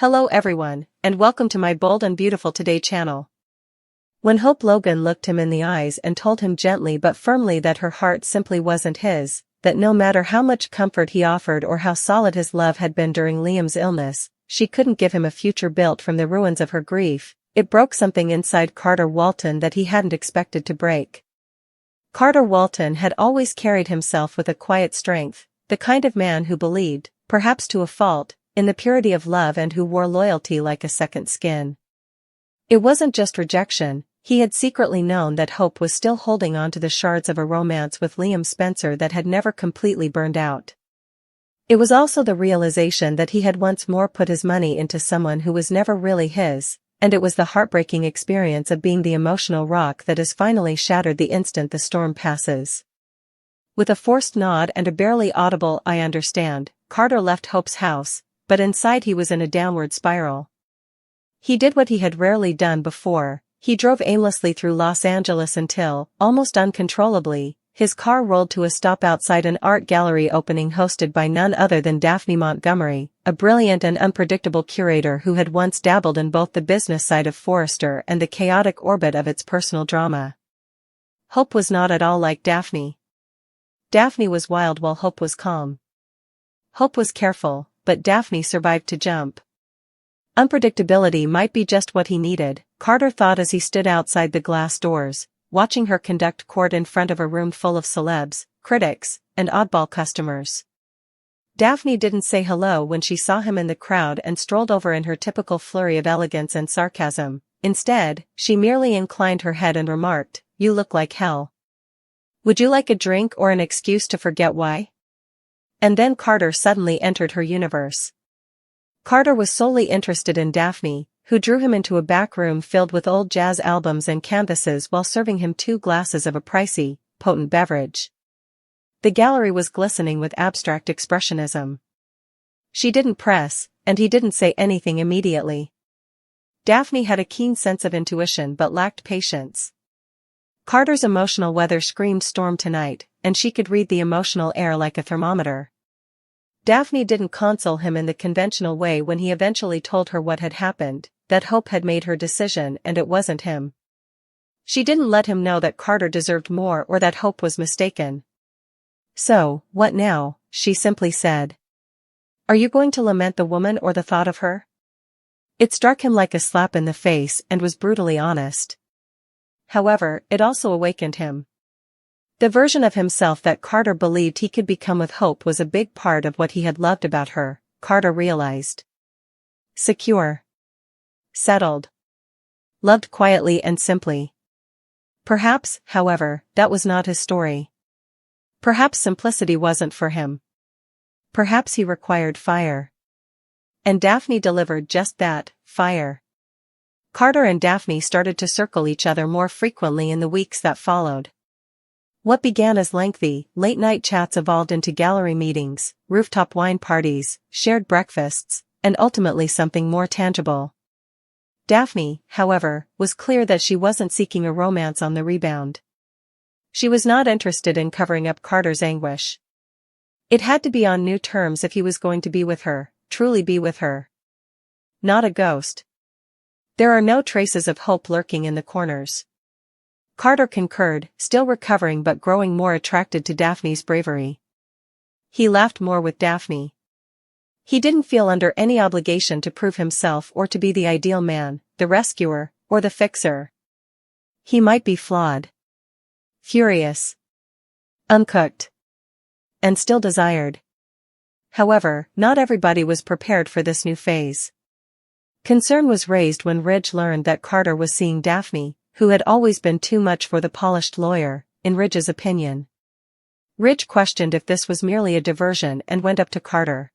Hello everyone, and welcome to my Bold and Beautiful Today channel. When Hope Logan looked him in the eyes and told him gently but firmly that her heart simply wasn't his, that no matter how much comfort he offered or how solid his love had been during Liam's illness, she couldn't give him a future built from the ruins of her grief, it broke something inside Carter Walton that he hadn't expected to break. Carter Walton had always carried himself with a quiet strength, the kind of man who believed, perhaps to a fault, in the purity of love and who wore loyalty like a second skin. It wasn't just rejection, he had secretly known that Hope was still holding on to the shards of a romance with Liam Spencer that had never completely burned out. It was also the realization that he had once more put his money into someone who was never really his, and it was the heartbreaking experience of being the emotional rock that is finally shattered the instant the storm passes. With a forced nod and a barely audible "I understand," Carter left Hope's house, but inside he was in a downward spiral. He did what he had rarely done before, he drove aimlessly through Los Angeles until, almost uncontrollably, his car rolled to a stop outside an art gallery opening hosted by none other than Daphne Montgomery, a brilliant and unpredictable curator who had once dabbled in both the business side of Forrester and the chaotic orbit of its personal drama. Hope was not at all like Daphne. Daphne was wild while Hope was calm. Hope was careful, but Daphne survived to jump. Unpredictability might be just what he needed, Carter thought as he stood outside the glass doors, watching her conduct court in front of a room full of celebs, critics, and oddball customers. Daphne didn't say hello when she saw him in the crowd and strolled over in her typical flurry of elegance and sarcasm. Instead, she merely inclined her head and remarked, "You look like hell. Would you like a drink or an excuse to forget why?" And then Carter suddenly entered her universe. Carter was solely interested in Daphne, who drew him into a back room filled with old jazz albums and canvases while serving him 2 glasses of a pricey, potent beverage. The gallery was glistening with abstract expressionism. She didn't press, and he didn't say anything immediately. Daphne had a keen sense of intuition but lacked patience. Carter's emotional weather screamed storm tonight, and she could read the emotional air like a thermometer. Daphne didn't console him in the conventional way when he eventually told her what had happened, that Hope had made her decision and it wasn't him. She didn't let him know that Carter deserved more or that Hope was mistaken. "So, what now?" she simply said. "Are you going to lament the woman or the thought of her?" It struck him like a slap in the face and was brutally honest. However, it also awakened him. The version of himself that Carter believed he could become with Hope was a big part of what he had loved about her, Carter realized. Secure. Settled. Loved quietly and simply. Perhaps, however, that was not his story. Perhaps simplicity wasn't for him. Perhaps he required fire. And Daphne delivered just that, fire. Carter and Daphne started to circle each other more frequently in the weeks that followed. What began as lengthy, late-night chats evolved into gallery meetings, rooftop wine parties, shared breakfasts, and ultimately something more tangible. Daphne, however, was clear that she wasn't seeking a romance on the rebound. She was not interested in covering up Carter's anguish. It had to be on new terms if he was going to be with her, truly be with her. Not a ghost. There are no traces of hope lurking in the corners. Carter concurred, still recovering but growing more attracted to Daphne's bravery. He laughed more with Daphne. He didn't feel under any obligation to prove himself or to be the ideal man, the rescuer, or the fixer. He might be flawed, furious, uncooked, and still desired. However, not everybody was prepared for this new phase. Concern was raised when Ridge learned that Carter was seeing Daphne, who had always been too much for the polished lawyer, in Ridge's opinion. Ridge questioned if this was merely a diversion and went up to Carter.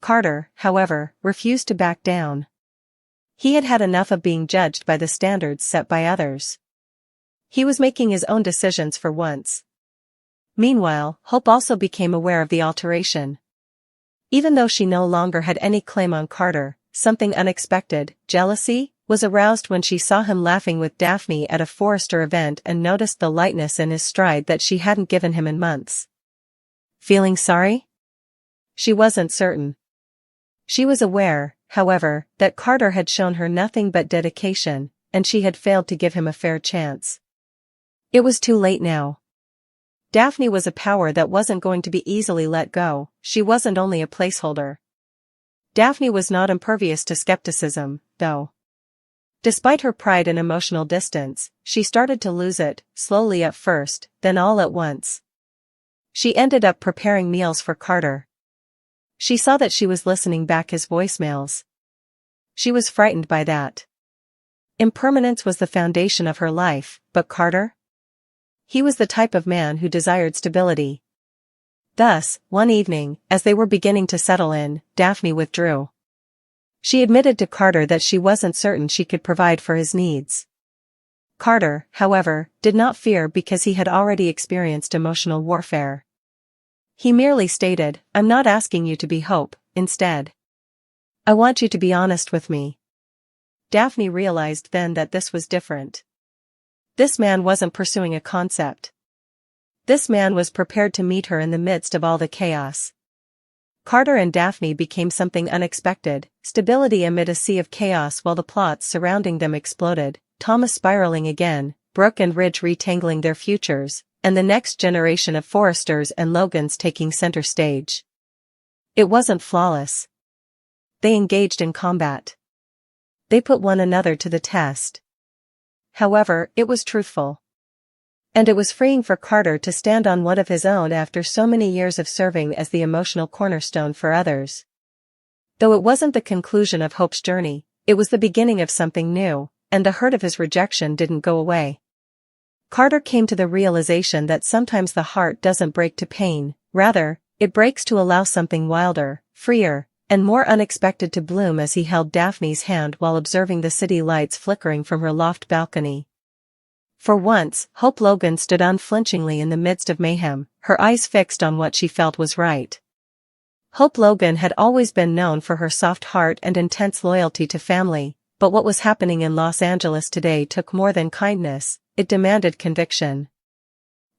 Carter, however, refused to back down. He had had enough of being judged by the standards set by others. He was making his own decisions for once. Meanwhile, Hope also became aware of the alteration. Even though she no longer had any claim on Carter, something unexpected, jealousy, was aroused when she saw him laughing with Daphne at a Forrester event and noticed the lightness in his stride that she hadn't given him in months. Feeling sorry? She wasn't certain. She was aware, however, that Carter had shown her nothing but dedication, and she had failed to give him a fair chance. It was too late now. Daphne was a power that wasn't going to be easily let go. She wasn't only a placeholder. Daphne was not impervious to skepticism, though. Despite her pride and emotional distance, she started to lose it, slowly at first, then all at once. She ended up preparing meals for Carter. She saw that she was listening back his voicemails. She was frightened by that. Impermanence was the foundation of her life, but Carter? He was the type of man who desired stability. Thus, one evening, as they were beginning to settle in, Daphne withdrew. She admitted to Carter that she wasn't certain she could provide for his needs. Carter, however, did not fear because he had already experienced emotional warfare. He merely stated, "I'm not asking you to be Hope, instead. I want you to be honest with me." Daphne realized then that this was different. This man wasn't pursuing a concept. This man was prepared to meet her in the midst of all the chaos. Carter and Daphne became something unexpected, stability amid a sea of chaos while the plots surrounding them exploded, Thomas spiraling again, Brooke and Ridge retangling their futures, and the next generation of Forresters and Logans taking center stage. It wasn't flawless. They engaged in combat. They put one another to the test. However, it was truthful. And it was freeing for Carter to stand on one of his own after so many years of serving as the emotional cornerstone for others. Though it wasn't the conclusion of Hope's journey, it was the beginning of something new, and the hurt of his rejection didn't go away. Carter came to the realization that sometimes the heart doesn't break to pain, rather, it breaks to allow something wilder, freer, and more unexpected to bloom as he held Daphne's hand while observing the city lights flickering from her loft balcony. For once, Hope Logan stood unflinchingly in the midst of mayhem, her eyes fixed on what she felt was right. Hope Logan had always been known for her soft heart and intense loyalty to family, but what was happening in Los Angeles today took more than kindness, it demanded conviction.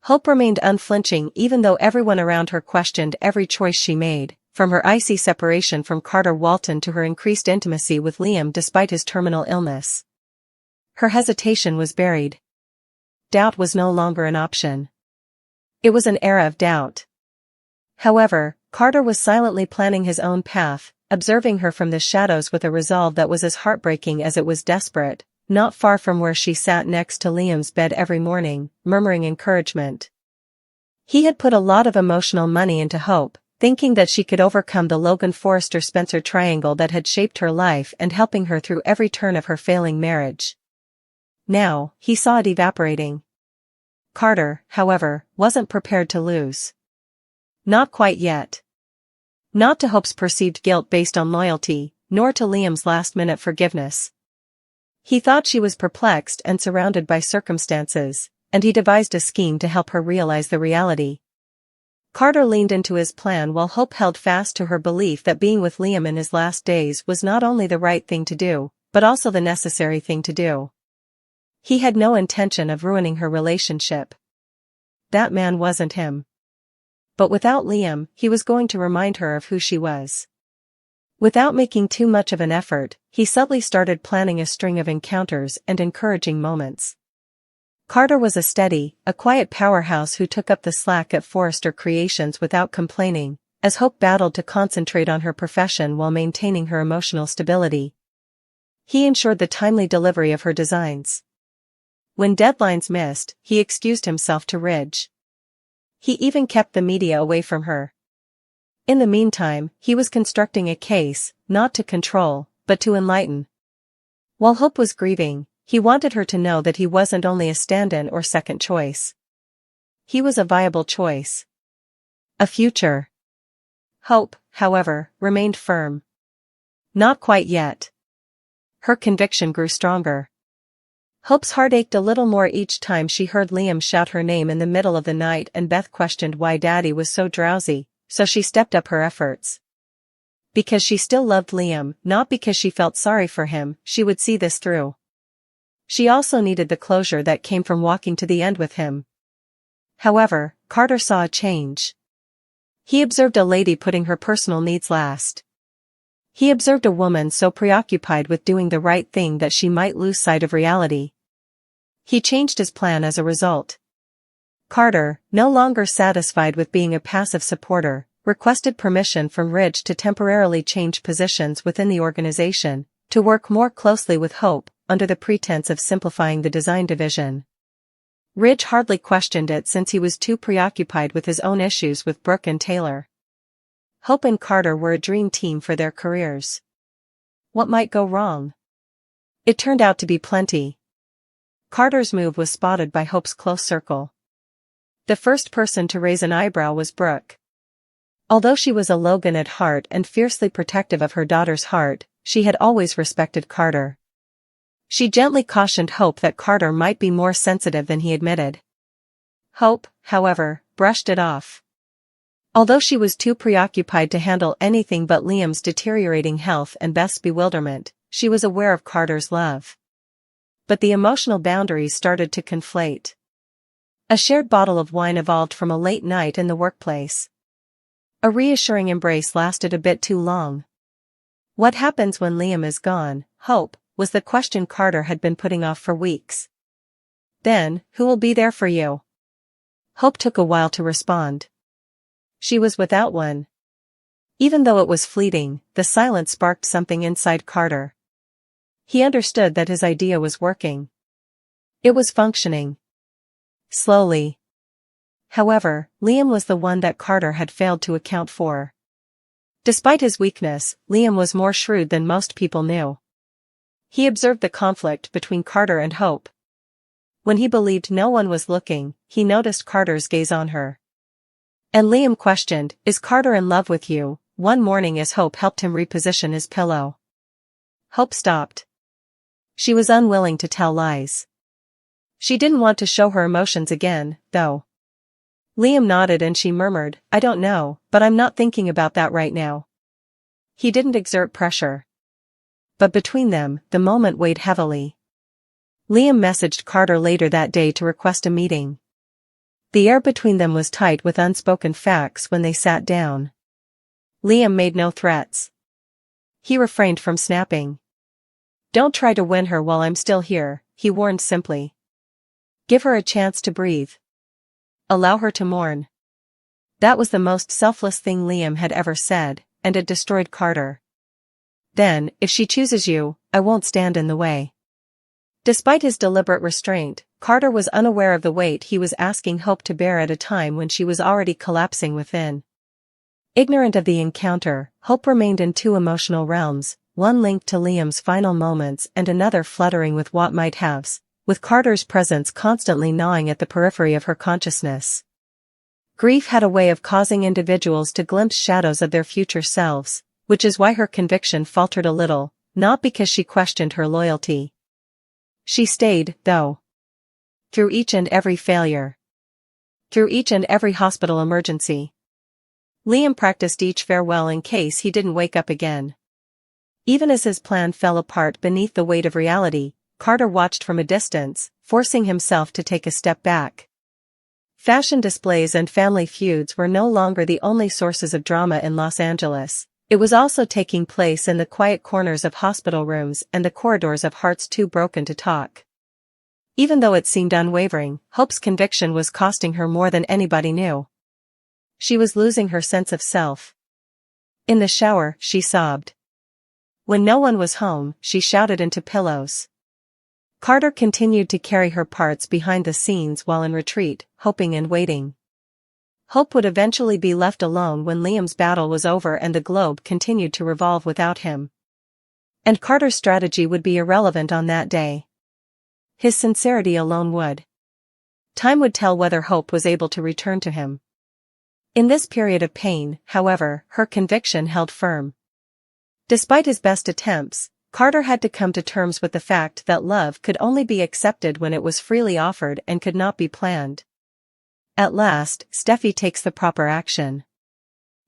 Hope remained unflinching even though everyone around her questioned every choice she made, from her icy separation from Carter Walton to her increased intimacy with Liam despite his terminal illness. Her hesitation was buried. Doubt was no longer an option. It was an era of doubt. However, Carter was silently planning his own path, observing her from the shadows with a resolve that was as heartbreaking as it was desperate, not far from where she sat next to Liam's bed every morning, murmuring encouragement. He had put a lot of emotional money into Hope, thinking that she could overcome the Logan Forrester-Spencer triangle that had shaped her life and helping her through every turn of her failing marriage. Now, he saw it evaporating. Carter, however, wasn't prepared to lose. Not quite yet. Not to Hope's perceived guilt based on loyalty, nor to Liam's last-minute forgiveness. He thought she was perplexed and surrounded by circumstances, and he devised a scheme to help her realize the reality. Carter leaned into his plan while Hope held fast to her belief that being with Liam in his last days was not only the right thing to do, but also the necessary thing to do. He had no intention of ruining her relationship. That man wasn't him. But without Liam, he was going to remind her of who she was. Without making too much of an effort, he subtly started planning a string of encounters and encouraging moments. Carter was a steady, a quiet powerhouse who took up the slack at Forrester Creations without complaining, as Hope battled to concentrate on her profession while maintaining her emotional stability. He ensured the timely delivery of her designs. When deadlines missed, he excused himself to Ridge. He even kept the media away from her. In the meantime, he was constructing a case, not to control, but to enlighten. While Hope was grieving, he wanted her to know that he wasn't only a stand-in or second choice. He was a viable choice. A future. Hope, however, remained firm. Not quite yet. Her conviction grew stronger. Hope's heart ached a little more each time she heard Liam shout her name in the middle of the night, and Beth questioned why Daddy was so drowsy, so she stepped up her efforts. Because she still loved Liam, not because she felt sorry for him, she would see this through. She also needed the closure that came from walking to the end with him. However, Carter saw a change. He observed a lady putting her personal needs last. He observed a woman so preoccupied with doing the right thing that she might lose sight of reality. He changed his plan as a result. Carter, no longer satisfied with being a passive supporter, requested permission from Ridge to temporarily change positions within the organization, to work more closely with Hope, under the pretense of simplifying the design division. Ridge hardly questioned it since he was too preoccupied with his own issues with Brooke and Taylor. Hope and Carter were a dream team for their careers. What might go wrong? It turned out to be plenty. Carter's move was spotted by Hope's close circle. The first person to raise an eyebrow was Brooke. Although she was a Logan at heart and fiercely protective of her daughter's heart, she had always respected Carter. She gently cautioned Hope that Carter might be more sensitive than he admitted. Hope, however, brushed it off. Although she was too preoccupied to handle anything but Liam's deteriorating health and Beth's bewilderment, she was aware of Carter's love. But the emotional boundaries started to conflate. A shared bottle of wine evolved from a late night in the workplace. A reassuring embrace lasted a bit too long. What happens when Liam is gone, Hope, was the question Carter had been putting off for weeks. Then, who will be there for you? Hope took a while to respond. She was without one. Even though it was fleeting, the silence sparked something inside Carter. He understood that his idea was working. It was functioning. Slowly. However, Liam was the one that Carter had failed to account for. Despite his weakness, Liam was more shrewd than most people knew. He observed the conflict between Carter and Hope. When he believed no one was looking, he noticed Carter's gaze on her. And Liam questioned, "Is Carter in love with you?" one morning as Hope helped him reposition his pillow. Hope stopped. She was unwilling to tell lies. She didn't want to show her emotions again, though. Liam nodded and she murmured, "I don't know, but I'm not thinking about that right now." He didn't exert pressure. But between them, the moment weighed heavily. Liam messaged Carter later that day to request a meeting. The air between them was tight with unspoken facts when they sat down. Liam made no threats. He refrained from snapping. "Don't try to win her while I'm still here," he warned simply. "Give her a chance to breathe. Allow her to mourn." That was the most selfless thing Liam had ever said, and it destroyed Carter. "Then, if she chooses you, I won't stand in the way." Despite his deliberate restraint, Carter was unaware of the weight he was asking Hope to bear at a time when she was already collapsing within. Ignorant of the encounter, Hope remained in two emotional realms, one linked to Liam's final moments and another fluttering with what might haves, with Carter's presence constantly gnawing at the periphery of her consciousness. Grief had a way of causing individuals to glimpse shadows of their future selves, which is why her conviction faltered a little, not because she questioned her loyalty. She stayed, though. Through each and every failure. Through each and every hospital emergency. Liam practiced each farewell in case he didn't wake up again. Even as his plan fell apart beneath the weight of reality, Carter watched from a distance, forcing himself to take a step back. Fashion displays and family feuds were no longer the only sources of drama in Los Angeles. It was also taking place in the quiet corners of hospital rooms and the corridors of hearts too broken to talk. Even though it seemed unwavering, Hope's conviction was costing her more than anybody knew. She was losing her sense of self. In the shower, she sobbed. When no one was home, she shouted into pillows. Carter continued to carry her parts behind the scenes while in retreat, hoping and waiting. Hope would eventually be left alone when Liam's battle was over and the globe continued to revolve without him. And Carter's strategy would be irrelevant on that day. His sincerity alone would. Time would tell whether Hope was able to return to him. In this period of pain, however, her conviction held firm. Despite his best attempts, Carter had to come to terms with the fact that love could only be accepted when it was freely offered and could not be planned. At last, Steffi takes the proper action.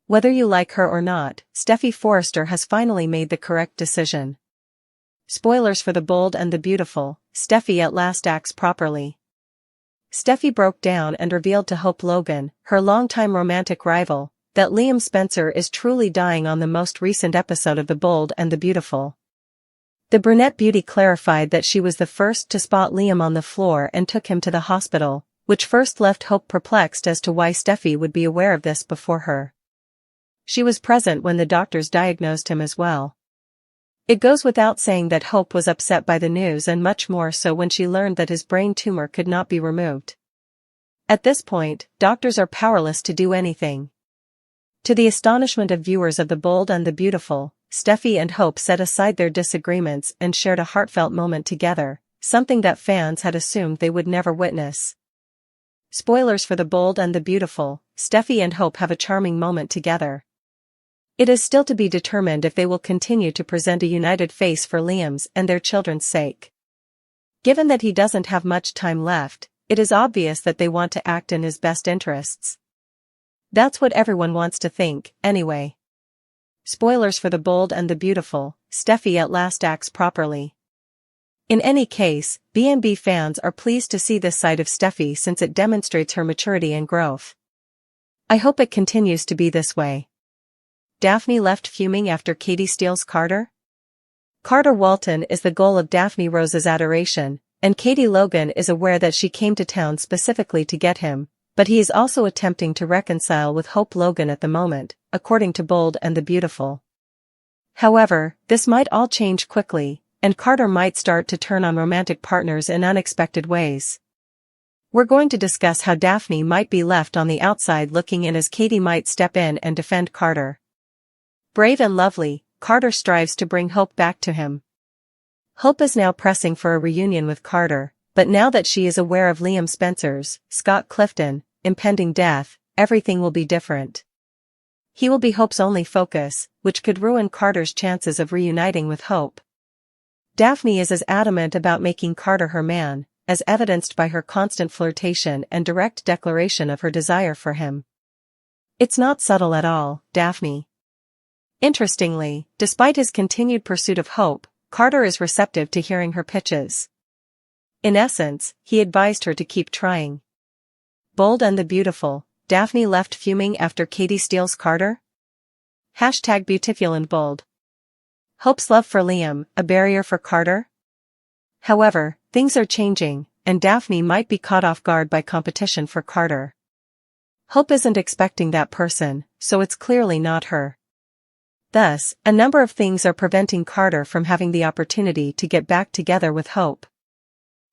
Whether you like her or not, Steffi Forrester has finally made the correct decision. Spoilers for The Bold and the Beautiful, Steffi at last acts properly. Steffi broke down and revealed to Hope Logan, her longtime romantic rival, that Liam Spencer is truly dying on the most recent episode of The Bold and the Beautiful. The brunette beauty clarified that she was the first to spot Liam on the floor and took him to the hospital, which first left Hope perplexed as to why Steffi would be aware of this before her. She was present when the doctors diagnosed him as well. It goes without saying that Hope was upset by the news, and much more so when she learned that his brain tumor could not be removed. At this point, doctors are powerless to do anything. To the astonishment of viewers of The Bold and the Beautiful, Steffi and Hope set aside their disagreements and shared a heartfelt moment together, something that fans had assumed they would never witness. Spoilers for The Bold and the Beautiful: Steffi and Hope have a charming moment together. It is still to be determined if they will continue to present a united face for Liam's and their children's sake. Given that he doesn't have much time left, it is obvious that they want to act in his best interests. That's what everyone wants to think, anyway. Spoilers for The Bold and the Beautiful: Steffi at last acts properly. In any case, B&B fans are pleased to see this side of Steffi since it demonstrates her maturity and growth. I hope it continues to be this way. Daphne left fuming after Katie steals Carter? Carter Walton is the goal of Daphne Rose's adoration, and Katie Logan is aware that she came to town specifically to get him, but he is also attempting to reconcile with Hope Logan at the moment, according to Bold and the Beautiful. However, this might all change quickly, and Carter might start to turn on romantic partners in unexpected ways. We're going to discuss how Daphne might be left on the outside looking in as Katie might step in and defend Carter. Brave and lovely, Carter strives to bring Hope back to him. Hope is now pressing for a reunion with Carter, but now that she is aware of Liam Spencer's, Scott Clifton, impending death, everything will be different. He will be Hope's only focus, which could ruin Carter's chances of reuniting with Hope. Daphne is as adamant about making Carter her man, as evidenced by her constant flirtation and direct declaration of her desire for him. It's not subtle at all, Daphne. Interestingly, despite his continued pursuit of Hope, Carter is receptive to hearing her pitches. In essence, he advised her to keep trying. Bold and the Beautiful: Daphne left fuming after Katie steals Carter? #Beautiful and Bold. Hope's love for Liam, a barrier for Carter? However, things are changing, and Daphne might be caught off guard by competition for Carter. Hope isn't expecting that person, so it's clearly not her. Thus, a number of things are preventing Carter from having the opportunity to get back together with Hope.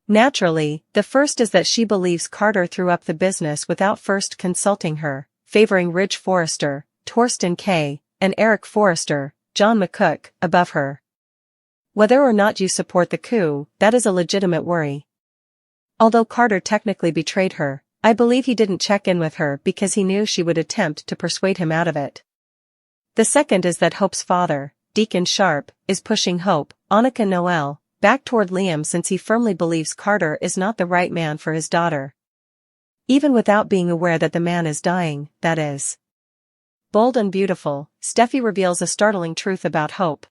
Naturally, the first is that she believes Carter threw up the business without first consulting her, favoring Ridge Forrester, Torsten Kay, and Eric Forrester, John McCook, above her. Whether or not you support the coup, that is a legitimate worry. Although Carter technically betrayed her, I believe he didn't check in with her because he knew she would attempt to persuade him out of it. The second is that Hope's father, Deacon Sharp, is pushing Hope, Annika Noel, back toward Liam since he firmly believes Carter is not the right man for his daughter. Even without being aware that the man is dying, that is. Bold and Beautiful: Steffi reveals a startling truth about Hope.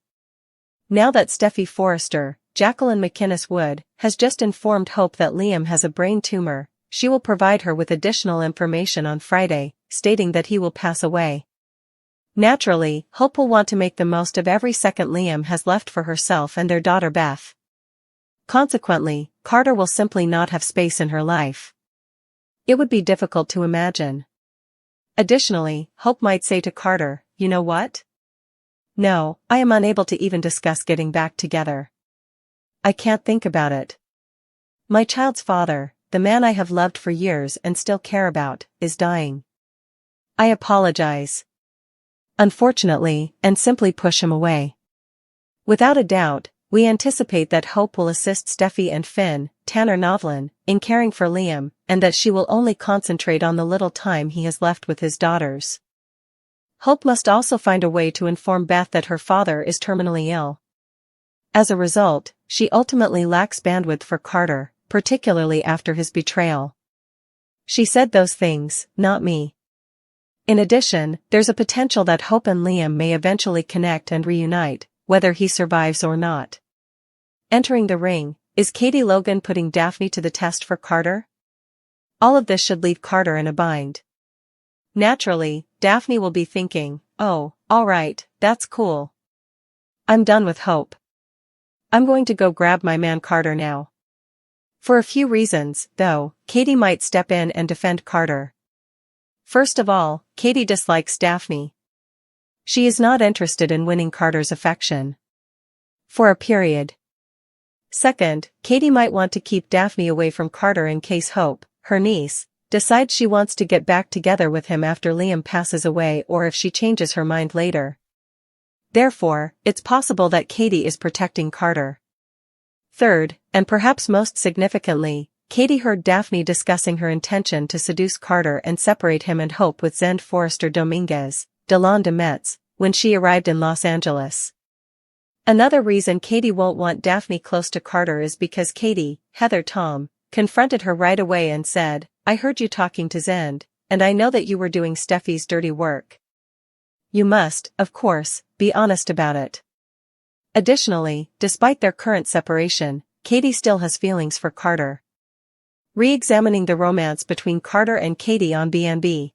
Now that Steffi Forrester, Jacqueline McInnes Wood, has just informed Hope that Liam has a brain tumor, she will provide her with additional information on Friday, stating that he will pass away. Naturally, Hope will want to make the most of every second Liam has left for herself and their daughter Beth. Consequently, Carter will simply not have space in her life. It would be difficult to imagine. Additionally, Hope might say to Carter, "You know what? No, I am unable to even discuss getting back together. I can't think about it. My child's father, the man I have loved for years and still care about, is dying. I apologize. Unfortunately, and simply push him away." Without a doubt, we anticipate that Hope will assist Steffi and Finn, Tanner Novlin, in caring for Liam, and that she will only concentrate on the little time he has left with his daughters. Hope must also find a way to inform Beth that her father is terminally ill. As a result, she ultimately lacks bandwidth for Carter, particularly after his betrayal. She said those things, not me. In addition, there's a potential that Hope and Liam may eventually connect and reunite, whether he survives or not. Entering the ring, is Katie Logan putting Daphne to the test for Carter? All of this should leave Carter in a bind. Naturally, Daphne will be thinking, "Oh, alright, that's cool. I'm done with Hope. I'm going to go grab my man Carter now." For a few reasons, though, Katie might step in and defend Carter. First of all, Katie dislikes Daphne. She is not interested in winning Carter's affection. For a period. Second, Katie might want to keep Daphne away from Carter in case Hope, her niece, decides she wants to get back together with him after Liam passes away or if she changes her mind later. Therefore, it's possible that Katie is protecting Carter. Third, and perhaps most significantly, Katie heard Daphne discussing her intention to seduce Carter and separate him and Hope with Zend Forrester Dominguez, Delon de Metz, when she arrived in Los Angeles. Another reason Katie won't want Daphne close to Carter is because Katie, Heather Tom, confronted her right away and said, "I heard you talking to Zend, and I know that you were doing Steffi's dirty work. You must, of course, be honest about it." Additionally, despite their current separation, Katie still has feelings for Carter. Re-examining the romance between Carter and Katie on B&B.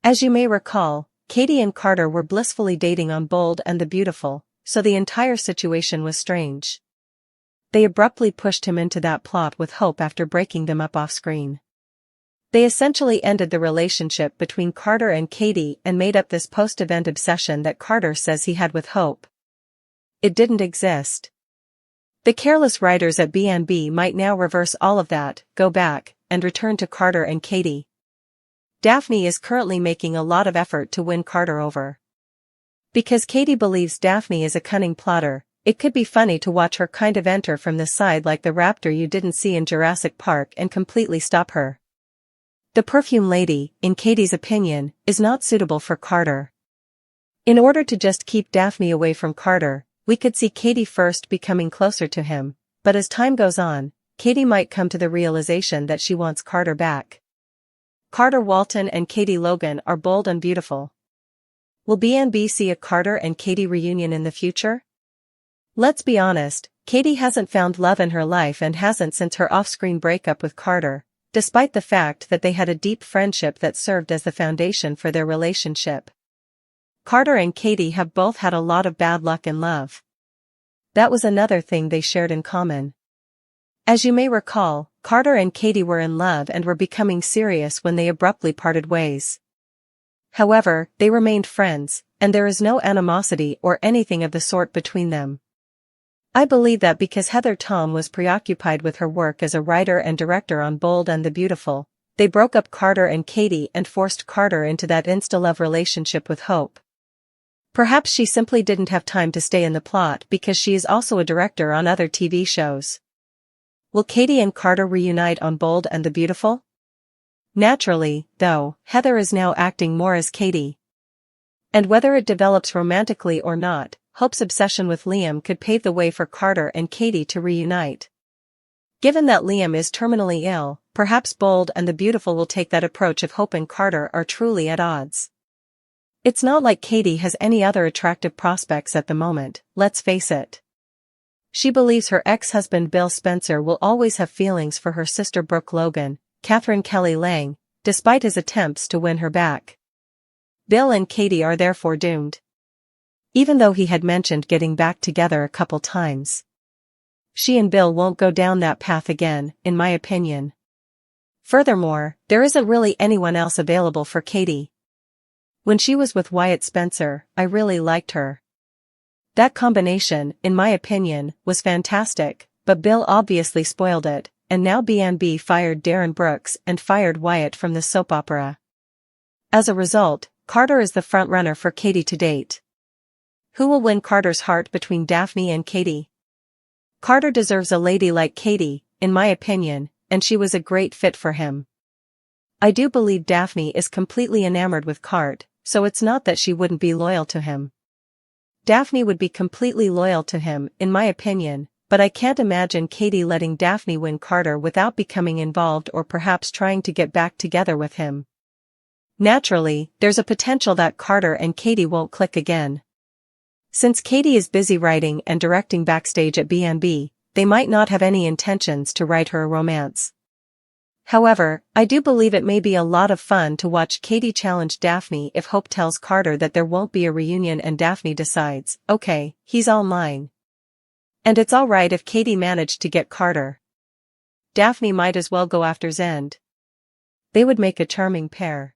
As you may recall, Katie and Carter were blissfully dating on Bold and the Beautiful, so the entire situation was strange. They abruptly pushed him into that plot with Hope after breaking them up off-screen. They essentially ended the relationship between Carter and Katie and made up this post-event obsession that Carter says he had with Hope. It didn't exist. The careless writers at B&B might now reverse all of that, go back, and return to Carter and Katie. Daphne is currently making a lot of effort to win Carter over. Because Katie believes Daphne is a cunning plotter, it could be funny to watch her kind of enter from the side like the raptor you didn't see in Jurassic Park and completely stop her. The perfume lady, in Katie's opinion, is not suitable for Carter. In order to just keep Daphne away from Carter, we could see Katie first becoming closer to him, but as time goes on, Katie might come to the realization that she wants Carter back. Carter Walton and Katie Logan are Bold and Beautiful. Will B&B see a Carter and Katie reunion in the future? Let's be honest, Katie hasn't found love in her life and hasn't since her off-screen breakup with Carter, despite the fact that they had a deep friendship that served as the foundation for their relationship. Carter and Katie have both had a lot of bad luck in love. That was another thing they shared in common. As you may recall, Carter and Katie were in love and were becoming serious when they abruptly parted ways. However, they remained friends, and there is no animosity or anything of the sort between them. I believe that because Heather Tom was preoccupied with her work as a writer and director on Bold and the Beautiful, they broke up Carter and Katie and forced Carter into that insta-love relationship with Hope. Perhaps she simply didn't have time to stay in the plot because she is also a director on other TV shows. Will Katie and Carter reunite on Bold and the Beautiful? Naturally, though, Heather is now acting more as Katie. And whether it develops romantically or not, Hope's obsession with Liam could pave the way for Carter and Katie to reunite. Given that Liam is terminally ill, perhaps Bold and the Beautiful will take that approach if Hope and Carter are truly at odds. It's not like Katie has any other attractive prospects at the moment, let's face it. She believes her ex-husband Bill Spencer will always have feelings for her sister Brooke Logan, Catherine Kelly Lang, despite his attempts to win her back. Bill and Katie are therefore doomed. Even though he had mentioned getting back together a couple times. She and Bill won't go down that path again, in my opinion. Furthermore, there isn't really anyone else available for Katie. When she was with Wyatt Spencer, I really liked her. That combination, in my opinion, was fantastic, but Bill obviously spoiled it, and now B&B fired Darren Brooks and fired Wyatt from the soap opera. As a result, Carter is the frontrunner for Katie to date. Who will win Carter's heart between Daphne and Katie? Carter deserves a lady like Katie, in my opinion, and she was a great fit for him. I do believe Daphne is completely enamored with Cart, so it's not that she wouldn't be loyal to him. Daphne would be completely loyal to him, in my opinion, but I can't imagine Katie letting Daphne win Carter without becoming involved or perhaps trying to get back together with him. Naturally, there's a potential that Carter and Katie won't click again. Since Katie is busy writing and directing backstage at B&B, they might not have any intentions to write her a romance. However, I do believe it may be a lot of fun to watch Katie challenge Daphne if Hope tells Carter that there won't be a reunion and Daphne decides, okay, he's online. And it's alright if Katie managed to get Carter. Daphne might as well go after Zend. They would make a charming pair.